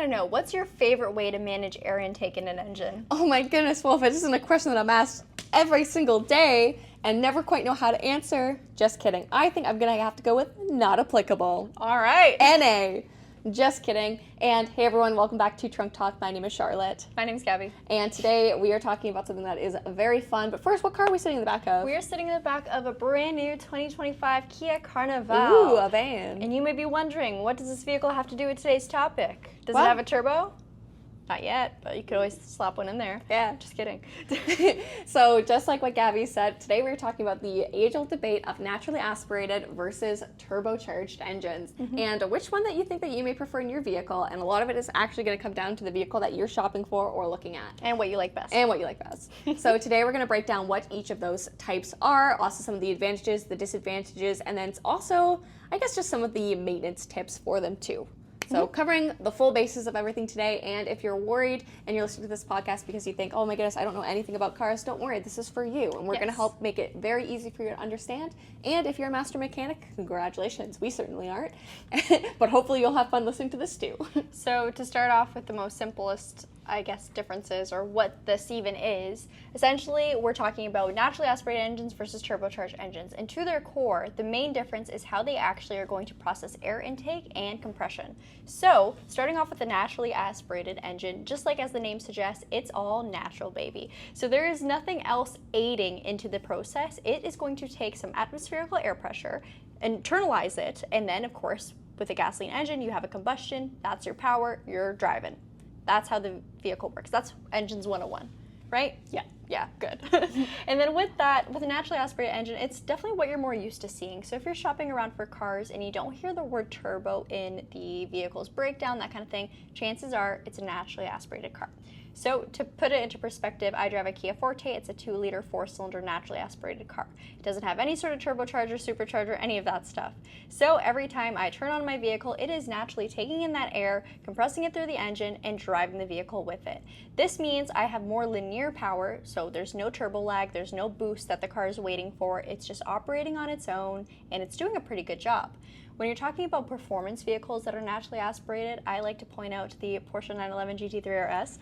to know, what's your favorite way to manage air intake in an engine? Oh my goodness, Wolf, this isn't a question that I'm asked every single day and never quite know how to answer. Just kidding. I think I'm going to have to go with not applicable. All right. NA. Just kidding. And hey everyone, welcome back to Trunk Talk. My name is Charlotte. My name's Gabi. And today we are talking about something that is very fun. But first, what car are we sitting in the back of? We are sitting in the back of a brand new 2025 Kia Carnival. Ooh, a van. And you may be wondering, what does this vehicle have to do with today's topic? Does Well, it have a turbo? Not yet, but you could always slap one in there. Yeah. Just kidding. So just like what Gabi said, today we're talking about the age-old debate of naturally aspirated versus turbocharged engines, and which one that you think that you may prefer in your vehicle. And a lot of it is actually going to come down to the vehicle that you're shopping for or looking at. And what you like best. And what you like best. So today we're going to break down what each of those types are, also some of the advantages, the disadvantages, and then it's also, I guess, just some of the maintenance tips for them too. So covering the full basis of everything today, and if you're worried and you're listening to this podcast because you think, oh my goodness, I don't know anything about cars, don't worry, this is for you, and we're going to help make it very easy for you to understand. And if you're a master mechanic, congratulations, we certainly aren't, but hopefully you'll have fun listening to this too. So to start off with the most simplest, I guess, differences, or what this even is, essentially we're talking about naturally aspirated engines versus turbocharged engines. And to their core, the main difference is how they actually are going to process air intake and compression. So starting off with the naturally aspirated engine, just like as the name suggests, it's all natural, baby. So there is nothing else aiding into the process. It is going to take some atmospherical air pressure, internalize it, and then of course with a gasoline engine you have a combustion, that's your power, you're driving. That's how the vehicle works. That's engines 101, right? Yeah. Yeah, good. And then with that, with a naturally aspirated engine, it's definitely what you're more used to seeing. So if you're shopping around for cars and you don't hear the word turbo in the vehicle's breakdown, that kind of thing, chances are it's a naturally aspirated car. So to put it into perspective, I drive a Kia Forte. It's a 2-liter, 4-cylinder naturally aspirated car. It doesn't have any sort of turbocharger, supercharger, any of that stuff. So every time I turn on my vehicle, it is naturally taking in that air, compressing it through the engine, and driving the vehicle with it. This means I have more linear power, so there's no turbo lag, there's no boost that the car is waiting for. It's just operating on its own, and it's doing a pretty good job. When you're talking about performance vehicles that are naturally aspirated, I like to point out the Porsche 911 GT3 RS.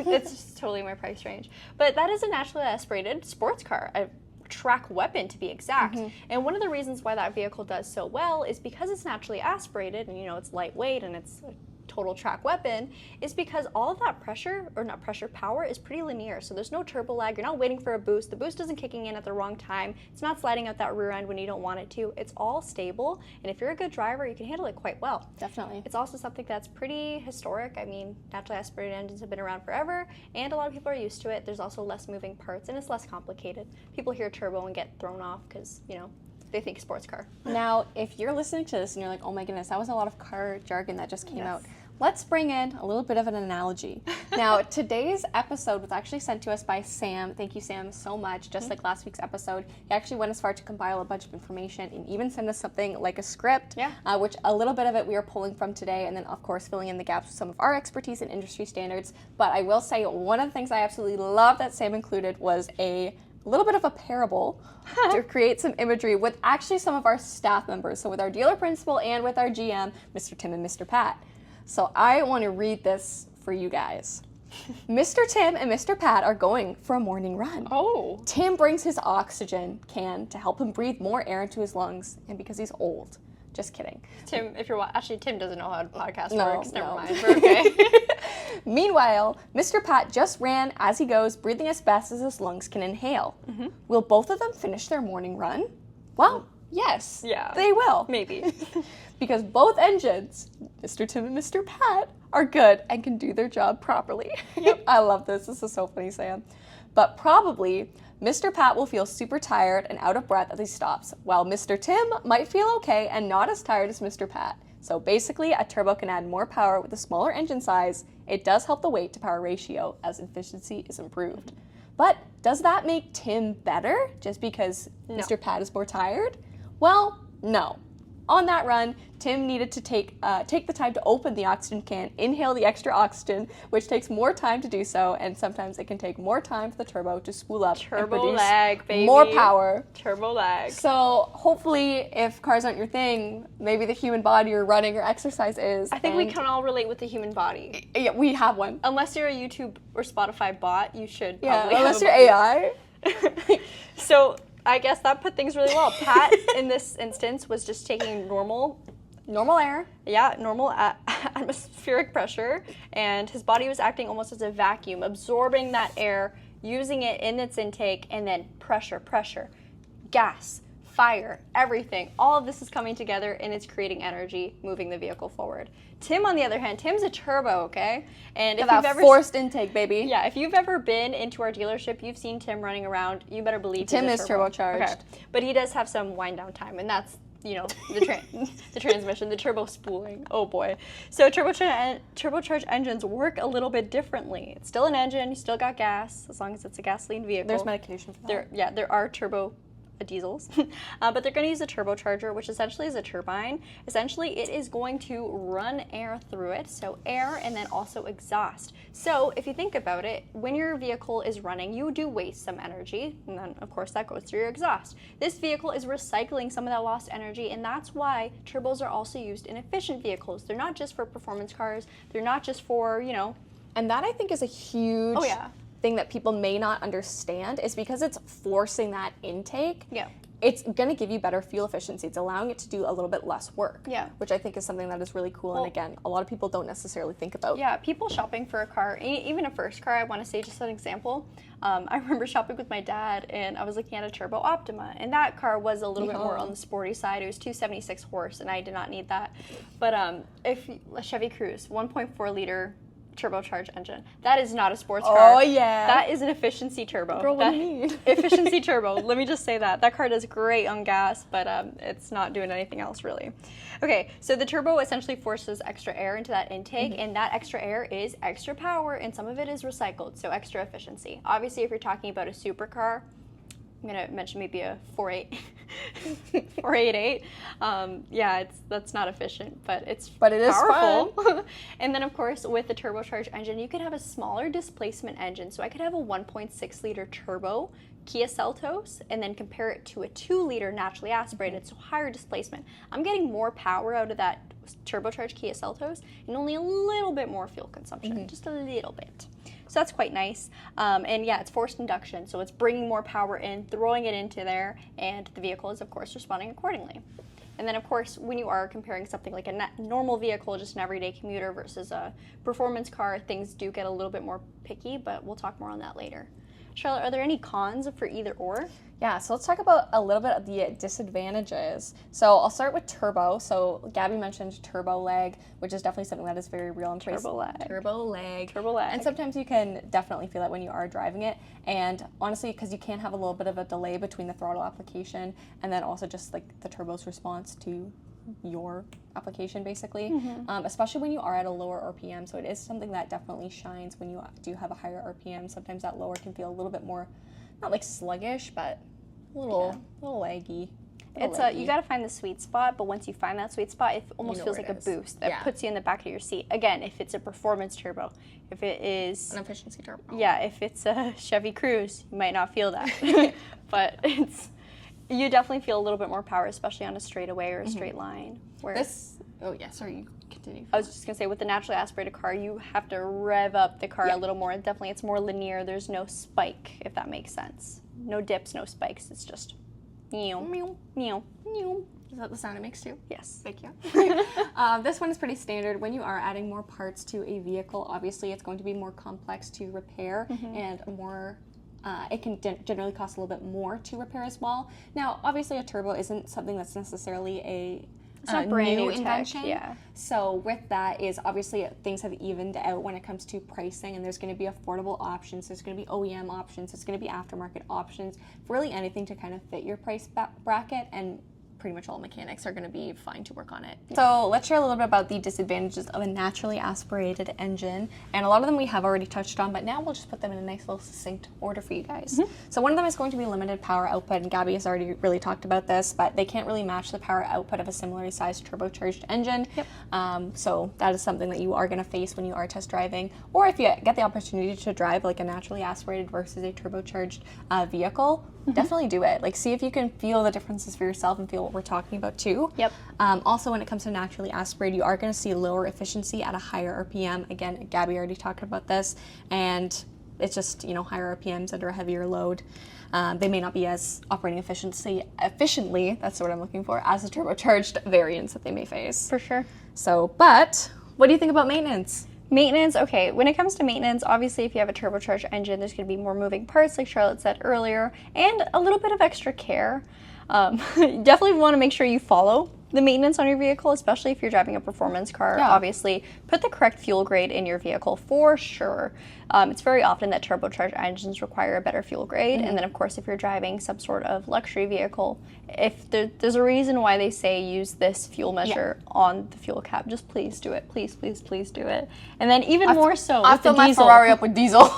It's just totally my price range. But that is a naturally aspirated sports car, a track weapon to be exact. And one of the reasons why that vehicle does so well is because it's naturally aspirated, and you know it's lightweight and it's a total track weapon, is because all of that pressure, or not pressure, power is pretty linear. So there's no turbo lag, you're not waiting for a boost, the boost isn't kicking in at the wrong time, it's not sliding out that rear end when you don't want it to. It's all stable, and if you're a good driver, you can handle it quite well. Definitely. It's also something that's pretty historic. I mean, naturally aspirated engines have been around forever, and a lot of people are used to it. There's also less moving parts, and it's less complicated. People hear turbo and get thrown off because, you know, they think sports car. Now, if you're listening to this and you're like, oh my goodness, that was a lot of car jargon that just came out, let's bring in a little bit of an analogy. Now, today's episode was actually sent to us by Sam. Thank you, Sam, so much. Just like last week's episode, he actually went as far to compile a bunch of information and even send us something like a script, which a little bit of it we are pulling from today, and then, of course, filling in the gaps with some of our expertise and industry standards. But I will say one of the things I absolutely love that Sam included was a little bit of a parable to create some imagery with actually some of our staff members. So with our dealer principal and with our GM, Mr. Tim and Mr. Pat. So I want to read this for you guys. Mr. Tim and Mr. Pat are going for a morning run. Tim brings his oxygen can to help him breathe more air into his lungs, and because he's old. Just kidding. Tim, if you're actually, Tim doesn't know how a podcast works. Never mind. We're okay. Meanwhile, Mr. Pat just ran as he goes, breathing as fast as his lungs can inhale. Will both of them finish their morning run? Well, yes. Yeah. They will. Maybe. Because both engines, Mr. Tim and Mr. Pat, are good and can do their job properly. Yep. I love this. This is so funny, Sam. But probably, Mr. Pat will feel super tired and out of breath as he stops, while Mr. Tim might feel okay and not as tired as Mr. Pat. So basically, a turbo can add more power with a smaller engine size. It does help the weight to power ratio as efficiency is improved. But does that make Tim better just because Mr. Pat is more tired? Well, no. on that run, Tim needed to take the time to open the oxygen can, inhale the extra oxygen, which takes more time to do so, and sometimes it can take more time for the turbo to spool up and produce lag, baby. more power. Turbo lag. So hopefully, if cars aren't your thing, maybe the human body or running or exercise is. I think we can all relate with the human body. Yeah, we have one. Unless you're a YouTube or Spotify bot, you should Yeah, probably unless have you're a body. AI. So I guess that put things really well. Pat, in this instance, was just taking normal air. Yeah, normal atmospheric pressure, and his body was acting almost as a vacuum, absorbing that air, using it in its intake, and then pressure, gas, fire, everything. All of this is coming together, and it's creating energy, moving the vehicle forward. Tim, on the other hand, Tim's a turbo, okay? And if you've ever forced intake, baby. Yeah, if you've ever been into our dealership, you've seen Tim running around. You better believe Tim he's is turbo. turbocharged. Okay. But he does have some wind down time, and that's the transmission, the turbo spooling. Oh boy. So turbocharged engines work a little bit differently. It's still an engine. You still got gas, as long as it's a gasoline vehicle. There's medication for that. There are turbo diesels, but they're going to use a turbocharger, which essentially is a turbine. Essentially, it is going to run air through it, so air and then also exhaust. So if you think about it, when your vehicle is running, you do waste some energy, and then of course that goes through your exhaust. This vehicle is recycling some of that lost energy, and that's why turbos are also used in efficient vehicles. They're not just for performance cars, they're not just for, And that I think is a huge thing that people may not understand, is because it's forcing that intake. Yeah. It's going to give you better fuel efficiency. It's allowing it to do a little bit less work. Yeah. Which I think is something that is really cool. And again, a lot of people don't necessarily think about. Yeah, people shopping for a car, even a first car, I want to say just an example. I remember shopping with my dad, and I was looking at a Turbo Optima, and that car was a little bit more on the sporty side. It was 276 horse, and I did not need that. But if a Chevy Cruze, 1.4 liter turbocharged engine. That is not a sports car. Oh, yeah. That is an efficiency turbo. Girl, what do you mean? Efficiency turbo. Let me just say that. That car does great on gas, but it's not doing anything else, really. Okay, so the turbo essentially forces extra air into that intake, and that extra air is extra power, and some of it is recycled, so extra efficiency. Obviously, if you're talking about a supercar, I'm going to mention maybe a 488. Yeah, that's not efficient, but it is powerful. Fun. And then, of course, with the turbocharged engine, you could have a smaller displacement engine. So I could have a 1.6 liter turbo Kia Seltos and then compare it to a 2 liter naturally aspirated, so higher displacement. I'm getting more power out of that turbocharged Kia Seltos and only a little bit more fuel consumption, just a little bit. So that's quite nice. And yeah, it's forced induction, so it's bringing more power in, throwing it into there, and the vehicle is, of course, responding accordingly. And then, of course, when you are comparing something like a normal vehicle, just an everyday commuter versus a performance car, things do get a little bit more picky, but we'll talk more on that later. Charlotte, are there any cons for either or? Yeah, so let's talk about a little bit of the disadvantages. So I'll start with turbo. So Gabi mentioned turbo lag, which is definitely something that is very real in place. Turbo lag. Turbo lag. Turbo lag. And sometimes you can definitely feel it when you are driving it. And honestly, because you can have a little bit of a delay between the throttle application and then also just like the turbo's response to your application, basically, especially when you are at a lower RPM. So it is something that definitely shines when you do have a higher RPM. Sometimes that lower can feel a little bit more, not like sluggish, but a little laggy. It's you got to find the sweet spot, but once you find that sweet spot, it almost feels like a boost that puts you in the back of your seat. Again, if it's a performance turbo, if it is an efficiency turbo, yeah, if it's a Chevy Cruze, you might not feel that, but you definitely feel a little bit more power, especially on a straightaway or a straight line. Where sorry, you continue. I was just gonna say, with the naturally aspirated car, you have to rev up the car a little more. Definitely, it's more linear. There's no spike, if that makes sense. No dips, no spikes. It's just meow, meow, meow, meow. Is that the sound it makes too? Yes. Thank you. This one is pretty standard. When you are adding more parts to a vehicle, obviously it's going to be more complex to repair and more. It can generally cost a little bit more to repair as well. Now, obviously, a turbo isn't something that's necessarily a brand new invention. tech, yeah. So with that is obviously things have evened out when it comes to pricing, and there's going to be affordable options. There's going to be OEM options. There's going to be aftermarket options. Really anything to kind of fit your price bracket and pretty much all mechanics are going to be fine to work on it. So let's share a little bit about the disadvantages of a naturally aspirated engine. And a lot of them we have already touched on, but now we'll just put them in a nice little succinct order for you guys. So one of them is going to be limited power output, and Gabi has already really talked about this, but they can't really match the power output of a similarly sized turbocharged engine. So that is something that you are going to face when you are test driving, or if you get the opportunity to drive like a naturally aspirated versus a turbocharged vehicle, definitely do it. Like, see if you can feel the differences for yourself and feel what we're talking about too. Also, when it comes to naturally aspirated, you are going to see lower efficiency at a higher RPM. Again, Gabi already talked about this, and it's just, you know, higher RPMs under a heavier load. They may not be as operating efficiently, that's what I'm looking for, as the turbocharged variants that they may face. For sure. So, but what do you think about maintenance? Maintenance, okay, when it comes to maintenance, obviously if you have a turbocharged engine, there's going to be more moving parts, like Charlotte said earlier, and a little bit of extra care. Definitely want to make sure you follow the maintenance on your vehicle, especially if you're driving a performance car. Obviously, put the correct fuel grade in your vehicle for sure. It's very often that turbocharged engines require a better fuel grade, and then of course if you're driving some sort of luxury vehicle, if there's a reason why they say use this fuel measure on the fuel cap, just please do it. Please, please, please do it. And then even more so I with the fill my diesel. Ferrari up with diesel.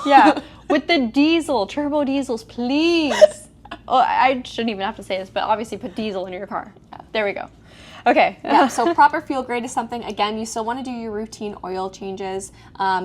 With the diesel, turbo diesels, please. Oh, I shouldn't even have to say this, but obviously put diesel in your car. There we go. Okay. So proper fuel grade is something, again, you still want to do your routine oil changes.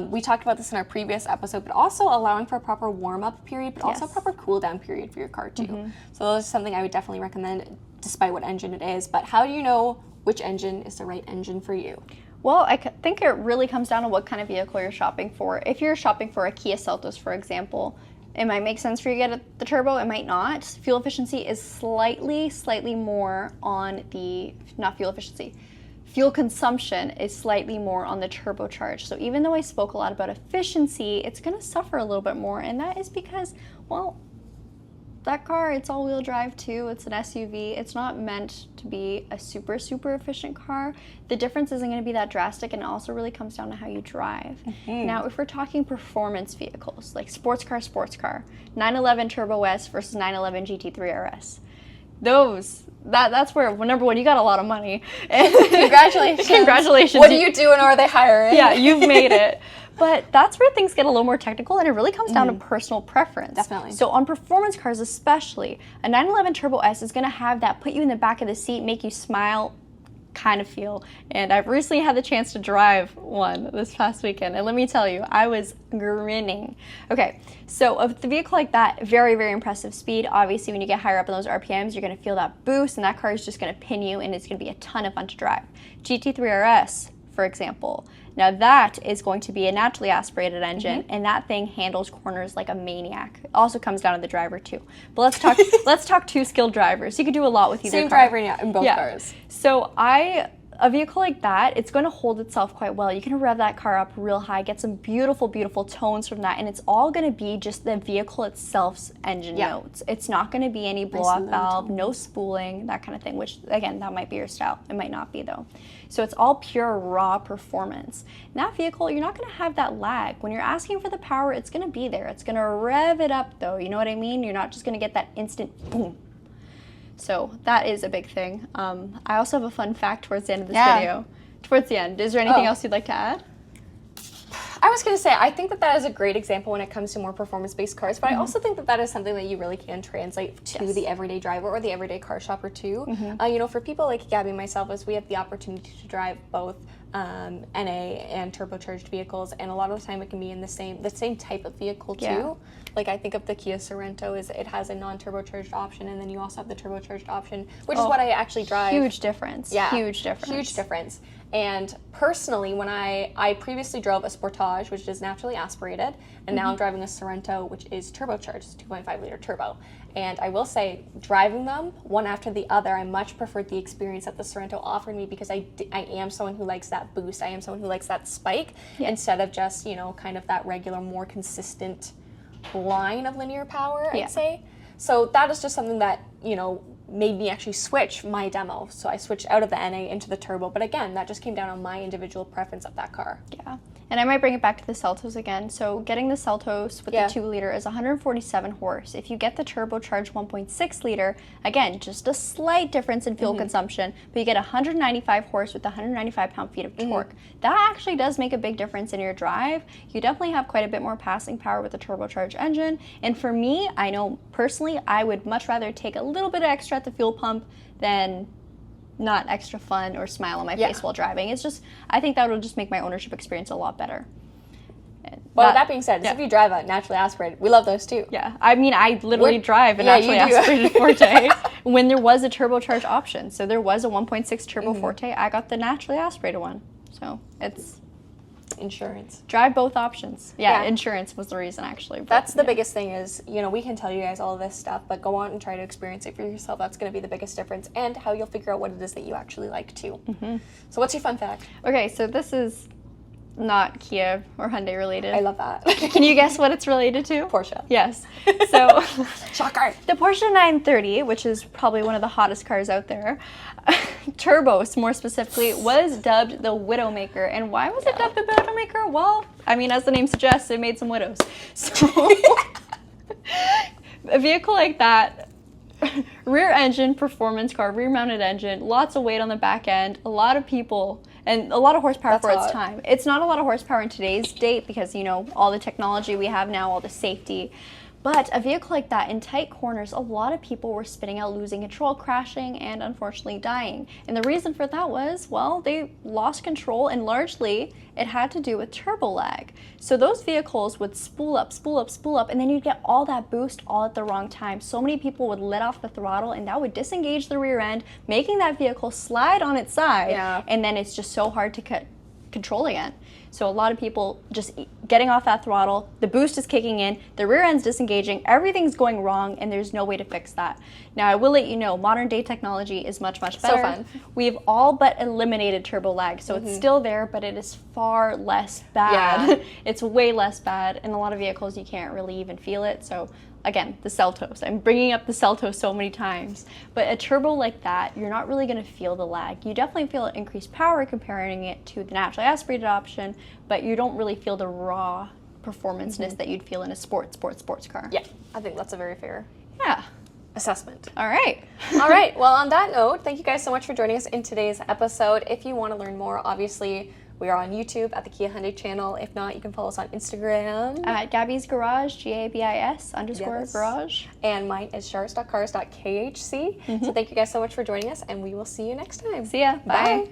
We talked about this in our previous episode, but also allowing for a proper warm-up period, but also a proper cool-down period for your car too. So that is something I would definitely recommend, despite what engine it is. But how do you know which engine is the right engine for you? Well, I think it really comes down to what kind of vehicle you're shopping for. If you're shopping for a Kia Seltos, for example, it might make sense for you to get the turbo, it might not. Fuel efficiency is slightly more on the, not fuel efficiency, fuel consumption is slightly more on the turbocharged. So even though I spoke a lot about efficiency, it's gonna suffer a little bit more, and that is because, well, that car, it's all-wheel drive too, it's an SUV, it's not meant to be a super efficient car. The difference isn't going to be that drastic, and it also really comes down to how you drive. Now, if we're talking performance vehicles, like sports car, 911 Turbo S versus 911 GT3 RS, that's where, well, number one, you got a lot of money. Congratulations. Congratulations. What do you do, and are they hiring? Yeah, you've made it. But that's where things get a little more technical, and it really comes down to personal preference. Definitely. So on performance cars especially, a 911 Turbo S is going to have that put you in the back of the seat, make you smile kind of feel. And I've recently had the chance to drive one this past weekend, and let me tell you, I was grinning. Okay, so with the vehicle like that, very impressive speed. Obviously, when you get higher up in those RPMs, you're going to feel that boost, and that car is just going to pin you, and it's going to be a ton of fun to drive. GT3 RS, for example. Now that is going to be a naturally aspirated engine, and that thing handles corners like a maniac. It also comes down to the driver too. But let's talk two skilled drivers. You could do a lot with either Same car. driver in both cars. So a vehicle like that, it's going to hold itself quite well. You can rev that car up real high, get some beautiful tones from that, and it's all going to be just the vehicle itself's engine notes. It's not going to be any blow-off valve, no spooling, that kind of thing, which, again, that might be your style. It might not be, though. So it's all pure, raw performance. In that vehicle, you're not going to have that lag. When you're asking for the power, it's going to be there. It's going to rev it up, though. You know what I mean? You're not just going to get that instant boom. So that is a big thing. I also have a fun fact towards the end of this video. Towards the end, is there anything else you'd like to add? I was going to say, I think that is a great example when it comes to more performance-based cars, but I also think that is something that you really can translate to the everyday driver or the everyday car shopper too. You know, for people like Gabi and myself, as we have the opportunity to drive both NA and turbocharged vehicles, and a lot of the time it can be in the same type of vehicle too. Like, I think of the Kia Sorento, it has a non-turbocharged option, and then you also have the turbocharged option, which is what I actually drive. Huge difference. Yeah. Huge difference. Huge difference. And personally, when I previously drove a Sportage, which is naturally aspirated, and now I'm driving a Sorento, which is turbocharged, 2.5 liter turbo. And I will say, driving them one after the other, I much preferred the experience that the Sorento offered me, because I am someone who likes that boost. I am someone who likes that spike instead of just, you know, kind of that regular, more consistent line of linear power, I'd say. So that is just something that, you know, made me actually switch my demo. So I switched out of the NA into the turbo. But again, that just came down on my individual preference of that car. Yeah. And I might bring it back to the Seltos again. So getting the Seltos with the 2 liter is 147 horse. If you get the turbocharged 1.6 liter, again, just a slight difference in fuel consumption, but you get 195 horse with 195 pound-feet of torque. That actually does make a big difference in your drive. You definitely have quite a bit more passing power with the turbocharged engine. And for me, I know personally, I would much rather take a little bit of extra at the fuel pump than not extra fun or smile on my face while driving. It's just, I think that would just make my ownership experience a lot better. Well, that being said, if you drive a naturally aspirated, we love those too. Yeah, I mean, I literally drive a naturally aspirated Forte when there was a turbocharged option. So there was a 1.6 turbo Forte. I got the naturally aspirated one. So it's insurance. Drive both options. Yeah, insurance was the reason actually. But, that's the biggest thing is, you know, we can tell you guys all of this stuff, but go out and try to experience it for yourself. That's going to be the biggest difference, and how you'll figure out what it is that you actually like too. So what's your fun fact? Okay, so this is not Kia or Hyundai related. I love that. Can you guess what it's related to? Porsche. Yes. So shocker. The Porsche 930, which is probably one of the hottest cars out there, turbos more specifically, was dubbed the Widowmaker. And why was it dubbed the Widowmaker? Well, I mean, as the name suggests, it made some widows. So a vehicle like that, rear engine performance car, rear mounted engine, lots of weight on the back end, a lot of people, and a lot of horsepower for its time. It's not a lot of horsepower in today's date because, you know, all the technology we have now, all the safety. But a vehicle like that, in tight corners, a lot of people were spinning out, losing control, crashing, and unfortunately dying. And the reason for that was, well, they lost control, and largely it had to do with turbo lag. So those vehicles would spool up, spool up, spool up, and then you'd get all that boost all at the wrong time. So many people would let off the throttle, and that would disengage the rear end, making that vehicle slide on its side, and then it's just so hard to control again. So a lot of people just getting off that throttle, the boost is kicking in, the rear end's disengaging, everything's going wrong, and there's no way to fix that. Now, I will let you know, modern day technology is much, much better. So fun. We've all but eliminated turbo lag, so it's still there, but it is far less bad. It's way less bad. In a lot of vehicles, you can't really even feel it. So again, the Seltos. I'm bringing up the Seltos so many times. But a turbo like that, you're not really going to feel the lag. You definitely feel increased power comparing it to the naturally aspirated option, but you don't really feel the raw performance-ness that you'd feel in a sports car. Yeah, I think that's a very fair assessment. All right. All right. Well, on that note, thank you guys so much for joining us in today's episode. If you want to learn more, obviously, we are on YouTube at the Kia Hyundai channel. If not, you can follow us on Instagram. At Gabi's Garage, GABIS_garage. And mine is shars.cars.khc. So thank you guys so much for joining us, and we will see you next time. See ya. Bye.